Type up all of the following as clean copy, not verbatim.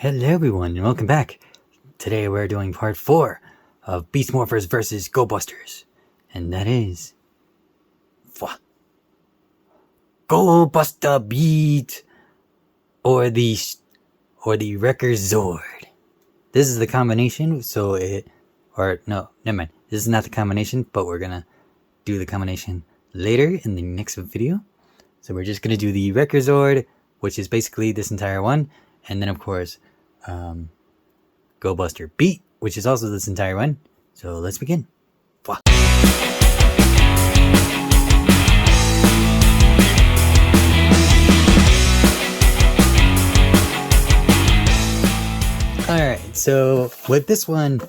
Hello everyone and welcome back. Today we're doing part 4 of Beast Morphers vs. Go Busters. And that is... Go Buster Beet! Or the Wrecker Zord. This is the combination, so it... Or, no, never mind. This is not the combination, but we're gonna do the combination later in the next video. So we're just gonna do the Wrecker Zord, which is basically this entire one. And then, of course, Go Buster Beet, which is also this entire one. So let's begin. Alright, so with this one,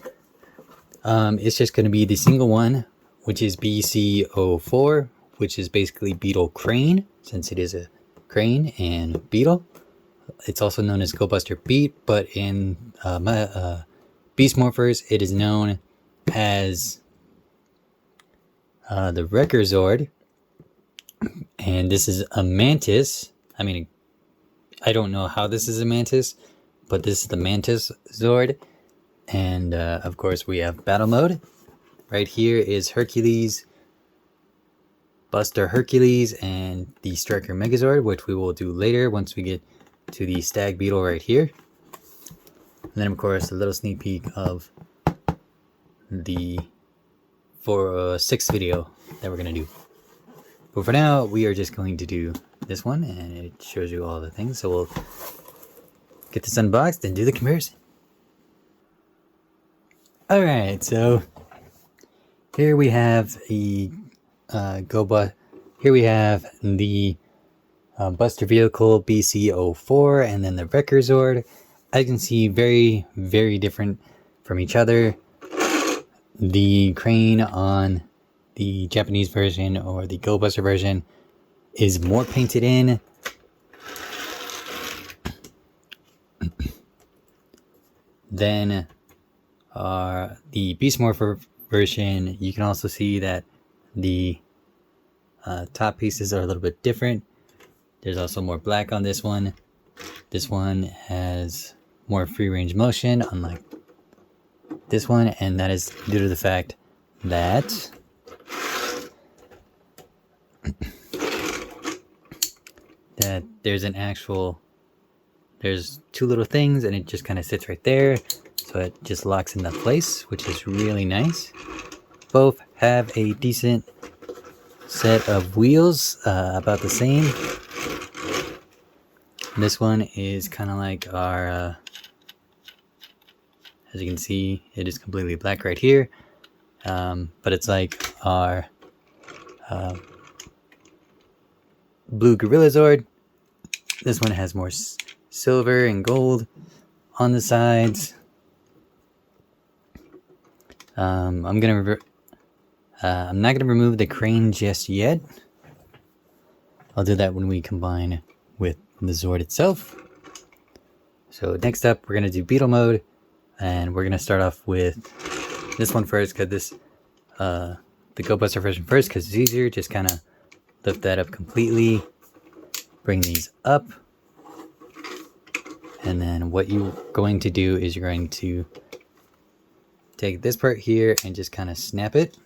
it's just going to be the single one, which is BC04, which is basically Beetle Crane, since it is a crane and beetle. It's also known as Go Buster Beet, but in Beast Morphers, it is known as the Wrecker Zord. And this is a mantis. I mean, I don't know how this is a mantis, but this is the Mantis Zord. And of course, we have battle mode. Right here is Hercules, Buster Hercules, and the Striker Megazord, which we will do later once we get to the Stag Beetle right here. And then, of course, a little sneak peek of the 6th video that we're going to do. But for now, we are just going to do this one, and it shows you all the things. So we'll get this unboxed and do the comparison. Alright, so here we have the here we have the Buster Vehicle BC04 and then the Wrecker Zord. As you can see, very, very different from each other. The crane on the Japanese version or the Go Buster version is more painted in. Then the Beast Morpher version, you can also see that the top pieces are a little bit different. There's also more black on this one. This one has more free range motion, unlike this one, and that is due to the fact that there's two little things and it just kind of sits right there, so it just locks into place, which is really nice. Both have a decent set of wheels, about the same. This one is kind of like our, as you can see, it is completely black right here, but it's like our blue Gorilla Zord. This one has more silver and gold on the sides. I'm not gonna remove the crane just yet. I'll do that when we combine with the Zord itself. So next up, we're gonna do Beetle mode, and we're gonna start off with this one first, because this the Go Buster version first, because it's easier. Just kind of lift that up completely, bring these up, and then what you're going to do is you're going to take this part here and just kind of snap it.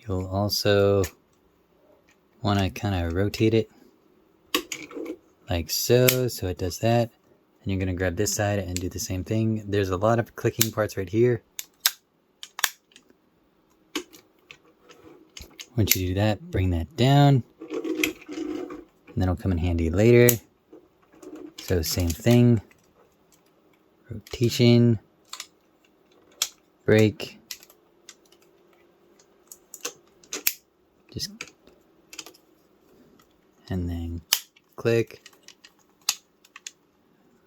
You'll also want to kind of rotate it like so, so it does that. And you're going to grab this side and do the same thing. There's a lot of clicking parts right here. Once you do that, bring that down, and that'll come in handy later. So same thing, rotation, break, just, and then click.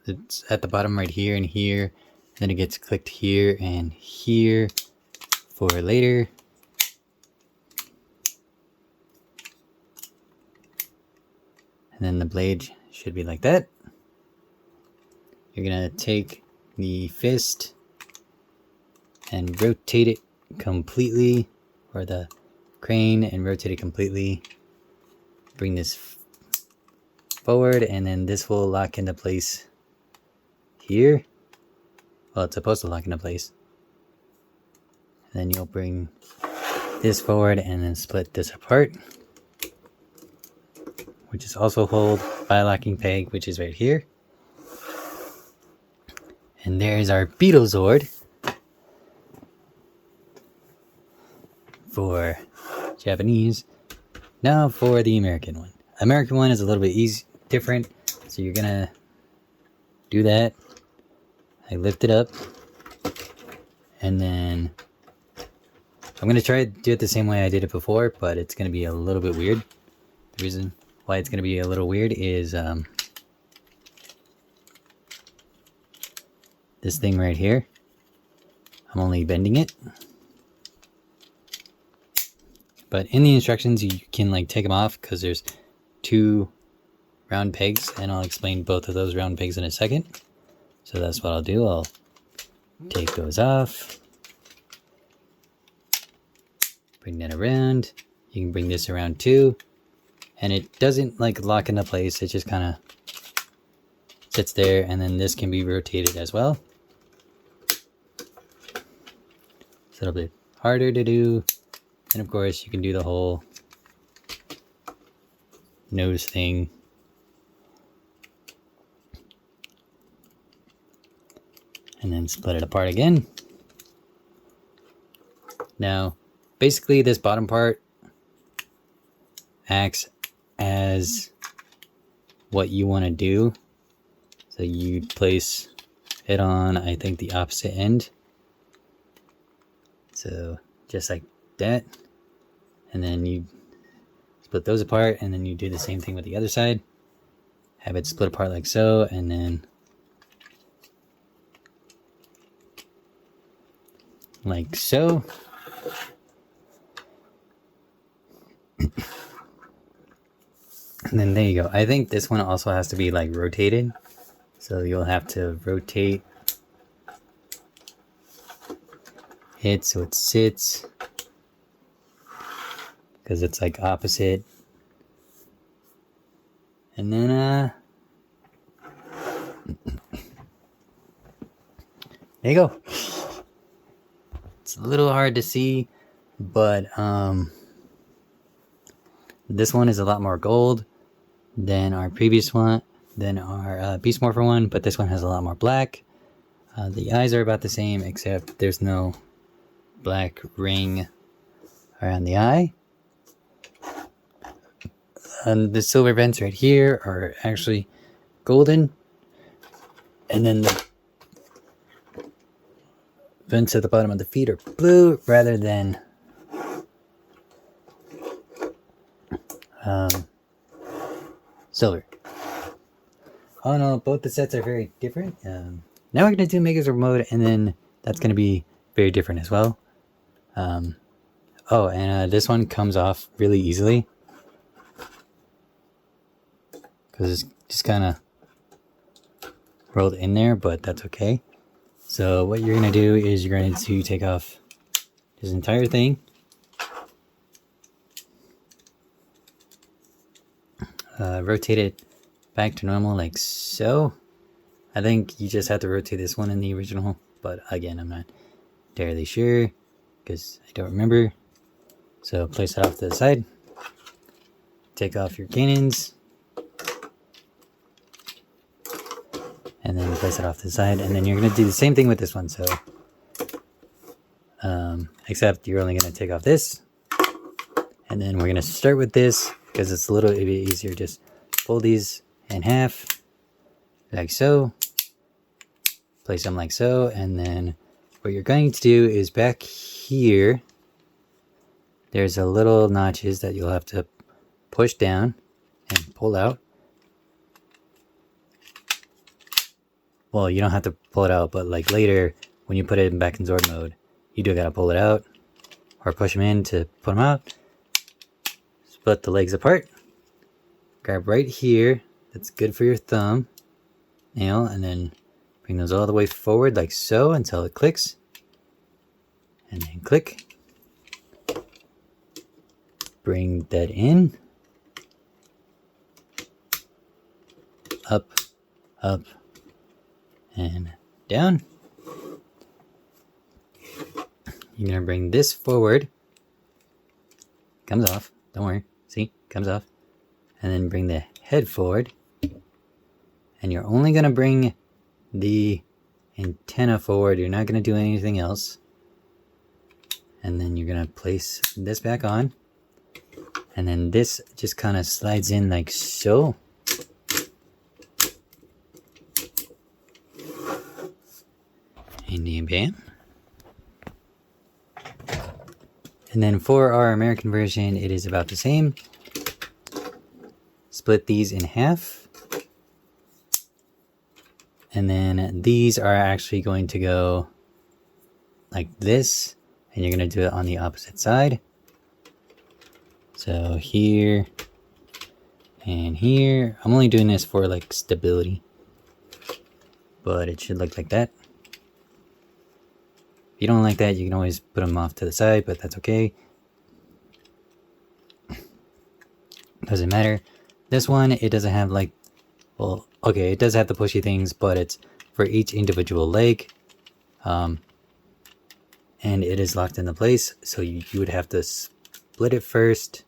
It's at the bottom right here and here, then it gets clicked here and here for later. And then the blade should be like that. You're gonna take the fist and rotate it completely, or the crane and rotate it completely. Bring this forward, and then this will lock into place here. Well, it's supposed to lock into place. And then you'll bring this forward and then split this apart, which is also held by a locking peg, which is right here. And there's our Beetle Zord for Japanese. Now for the American one. American one is a little bit different, so you're gonna do that. I lift it up, and then I'm gonna try to do it the same way I did it before, but it's gonna be a little bit weird. The reason why it's gonna be a little weird is this thing right here. I'm only bending it. But in the instructions, you can like take them off because there's 2 round pegs, and I'll explain both of those round pegs in a second. So that's what I'll do. I'll take those off. Bring that around. You can bring this around too. And it doesn't like lock into place. It just kind of sits there, and then this can be rotated as well. It's a little bit harder to do. And of course, you can do the whole nose thing. And then split it apart again. Now, basically this bottom part acts as what you want to do. So you place it on, I think, the opposite end. So just like that. And then you split those apart, and then you do the same thing with the other side. Have it split apart like so, and then like so. And then there you go. I think this one also has to be like rotated. So you'll have to rotate it so it sits, because it's like opposite. And then there you go. It's a little hard to see, but this one is a lot more gold than our previous one, than our Beast Morpher one, but this one has a lot more black. The eyes are about the same, except there's no black ring around the eye. And the silver vents right here are actually golden, and then the vents at the bottom of the feet are blue rather than silver. Oh no, both the sets are very different. Now we're going to do Megazord mode, and then that's going to be very different as well. This one comes off really easily, because it's just kind of rolled in there, but that's okay. So what you're going to do is you're going to take off this entire thing. Rotate it back to normal like so. I think you just have to rotate this one in the original, but again, I'm not entirely sure because I don't remember. So place it off to the side. Take off your cannons. And then place it off to the side, and then you're going to do the same thing with this one. So, except you're only going to take off this, and then we're going to start with this because it's a little bit easier. Just fold these in half, like so. Place them like so, and then what you're going to do is back here. There's a little notches that you'll have to push down and pull out. Well, you don't have to pull it out, but like later, when you put it back in Zord mode, you do gotta pull it out, or push them in to put them out. Split the legs apart. Grab right here, that's good for your thumb nail, and then bring those all the way forward like so until it clicks. And then click. Bring that in. up, up, and down. You're going to bring this forward. Comes off. Don't worry. See? Comes off. And then bring the head forward. And you're only going to bring the antenna forward. You're not going to do anything else. And then you're going to place this back on. And then this just kind of slides in like so. And bam. And then for our American version, it is about the same. Split these in half. And then these are actually going to go like this. And you're going to do it on the opposite side. So here and here. I'm only doing this for like stability. But it should look like that. If you don't like that, you can always put them off to the side, but that's okay. Doesn't matter. This one, it doesn't have like, well, okay, it does have the pushy things, but it's for each individual leg. And it is locked into place, so you would have to split it first.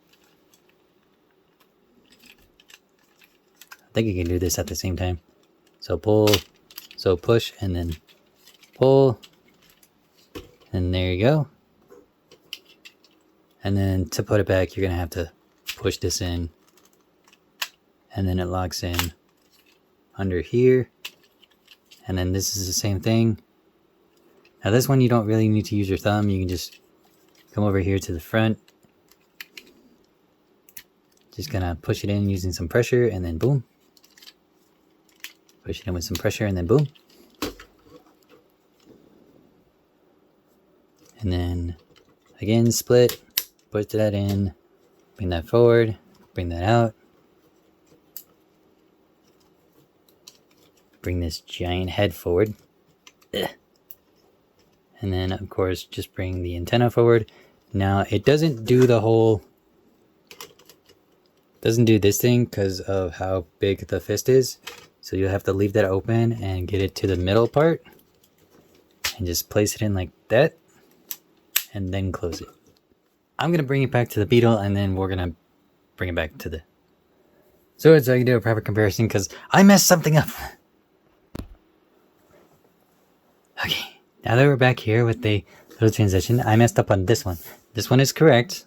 I think you can do this at the same time. So pull, so push, and then pull. And there you go. And then to put it back, you're going to have to push this in. And then it locks in under here. And then this is the same thing. Now this one you don't really need to use your thumb. You can just come over here to the front. Just going to push it in using some pressure and then boom. Push it in with some pressure and then boom. And then again split, push that in, bring that forward, bring that out. Bring this giant head forward. Ugh. And then of course just bring the antenna forward. Now it doesn't do the whole, doesn't do this thing because of how big the fist is. So you'll have to leave that open and get it to the middle part. And just place it in like that. And then close it. I'm going to bring it back to the beetle and then we're going to bring it back to the Zord so I can do a proper comparison because I messed something up. Okay, now that we're back here with the little transition, I messed up on this one. This one is correct.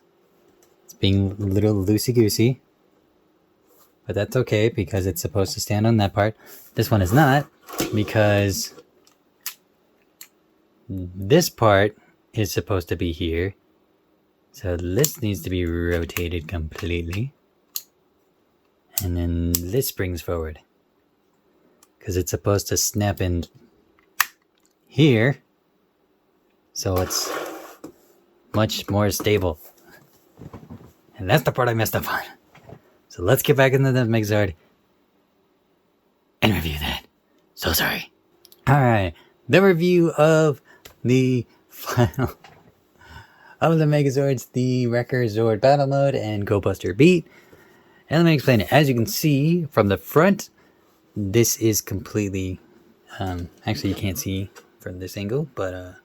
It's being a little loosey-goosey. But that's okay because it's supposed to stand on that part. This one is not because this part is supposed to be here. So this needs to be rotated completely. And then this springs forward. Because it's supposed to snap in here. So it's much more stable. And that's the part I messed up on. So let's get back into the Zord and review that. So sorry. Alright, the review of the final of the Megazords, the Wrecker Zord Battle Mode and Go Buster Beet. And let me explain it. As you can see from the front, this is completely, actually you can't see from this angle, but as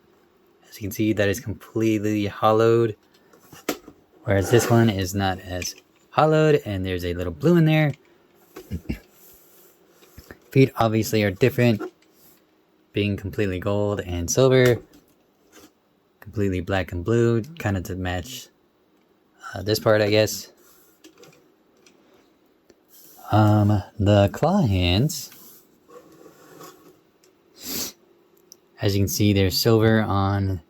you can see that is completely hollowed. Whereas this one is not as hollowed and there's a little blue in there. Feet obviously are different, being completely gold and silver, completely black and blue, kind of to match this part, I guess. The claw hands, as you can see, there's silver on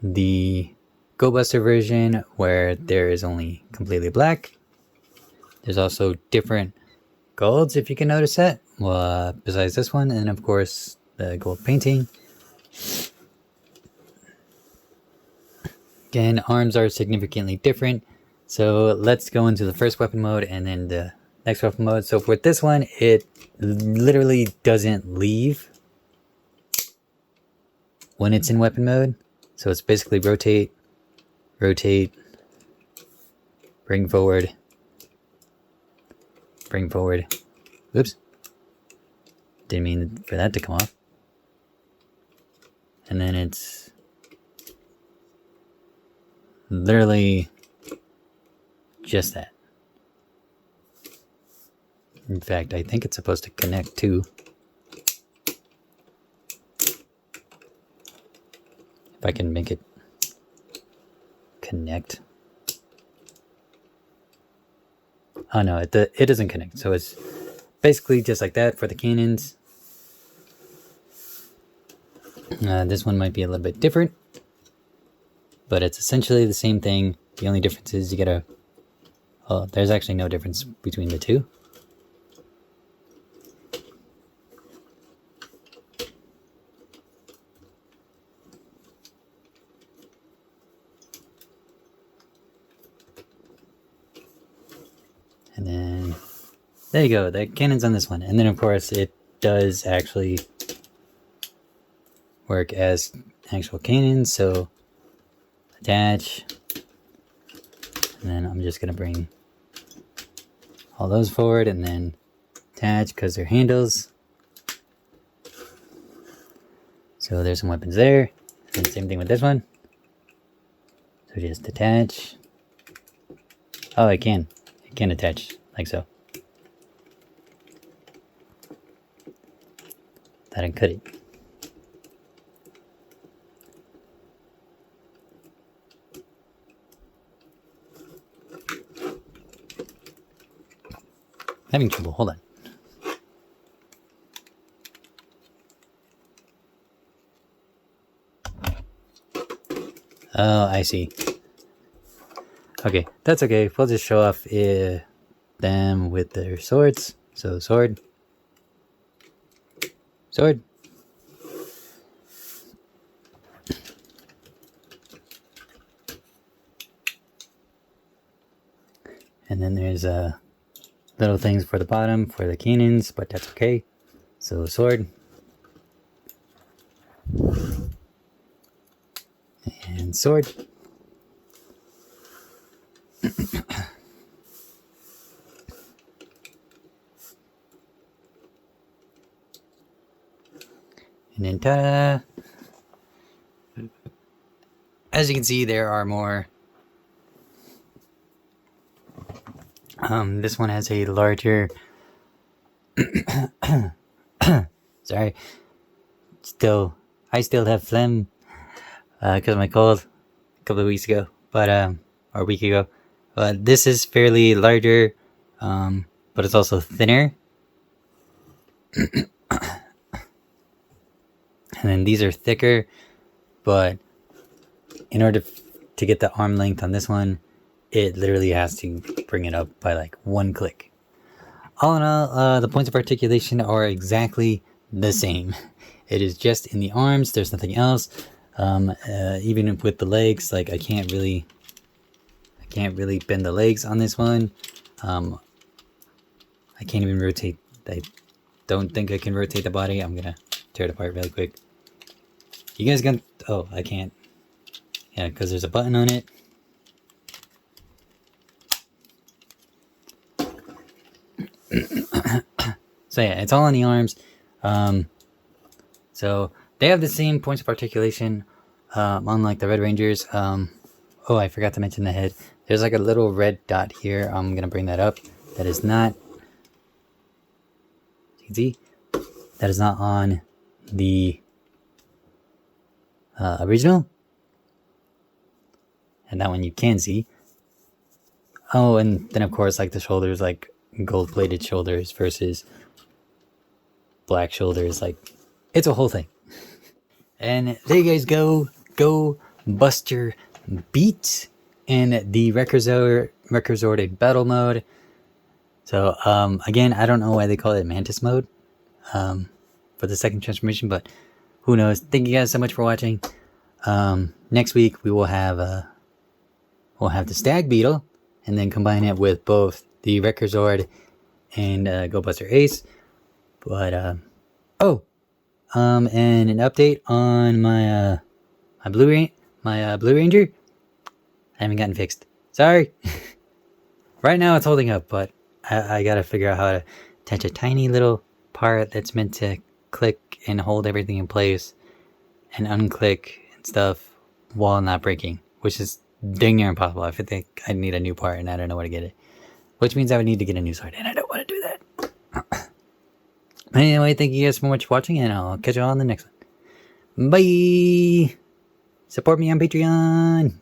the Go Buster version where there is only completely black. There's also different golds, if you can notice that, well, besides this one, and of course the gold painting. Again, arms are significantly different. So let's go into the first weapon mode and then the next weapon mode. So for this one, it literally doesn't leave when it's in weapon mode. So it's basically rotate, rotate, bring forward, oops, Didn't mean for that to come off. And then it's literally just that. In fact, I think it's supposed to connect too. If I can make it connect. Oh no, it doesn't connect. So it's basically just like that for the cannons. This one might be a little bit different, but it's essentially the same thing. The only difference is you gotta... Well, there's actually no difference between the two. And then there you go, the cannon's on this one. And then of course it does actually work as actual cannons, so attach. And then I'm just gonna bring all those forward and then attach because they're handles. So there's some weapons there. And same thing with this one. So just attach. Oh, it can attach like so. That and cut it. Having trouble, hold on. Oh, I see. Okay, that's okay. We'll just show off them with their swords. So sword. Sword. And then there's little things for the bottom for the cannons, but that's okay. So sword. And sword. And then ta-da! As you can see, there are more. This one has a larger... Sorry. I still have phlegm because of my cold a couple of weeks ago, but or a week ago. But this is fairly larger, but it's also thinner. And then these are thicker, but in order to get the arm length on this one, it literally has to bring it up by like one click. All in all, the points of articulation are exactly the same. It is just in the arms, there's nothing else. Even with the legs, like I can't really bend the legs on this one. I can't even rotate. I don't think I can rotate the body. I'm gonna tear it apart really quick. You guys gonna... Oh, I can't. Yeah, because there's a button on it. So yeah, it's all on the arms. So they have the same points of articulation, unlike the Red Rangers. Oh, I forgot to mention the head. There's like a little red dot here. I'm gonna bring that up. That is not... You can see that is not on the original, and that one you can see. Oh, and then of course, like the shoulders, like gold-plated shoulders versus black shoulders. Like, it's a whole thing. And there you guys go. Go bust your Beet in the Zord battle mode. So again, I don't know why they call it Mantis mode for the second transformation, but who knows. Thank you guys so much for watching. Next week we will have the Stag Beetle, and then combine it with both the Wrecker Zord and Go Buster Ace. But and an update on my Blue Ranger. I haven't gotten fixed. Sorry. Right now it's holding up, but I gotta figure out how to attach a tiny little part that's meant to click and hold everything in place and unclick and stuff while not breaking, which is dang near impossible. I think I need a new part and I don't know where to get it, which means I would need to get a new sword, and I don't want to do that. Anyway, thank you guys so much for watching, and I'll catch you all on the next one. Bye! Support me on Patreon!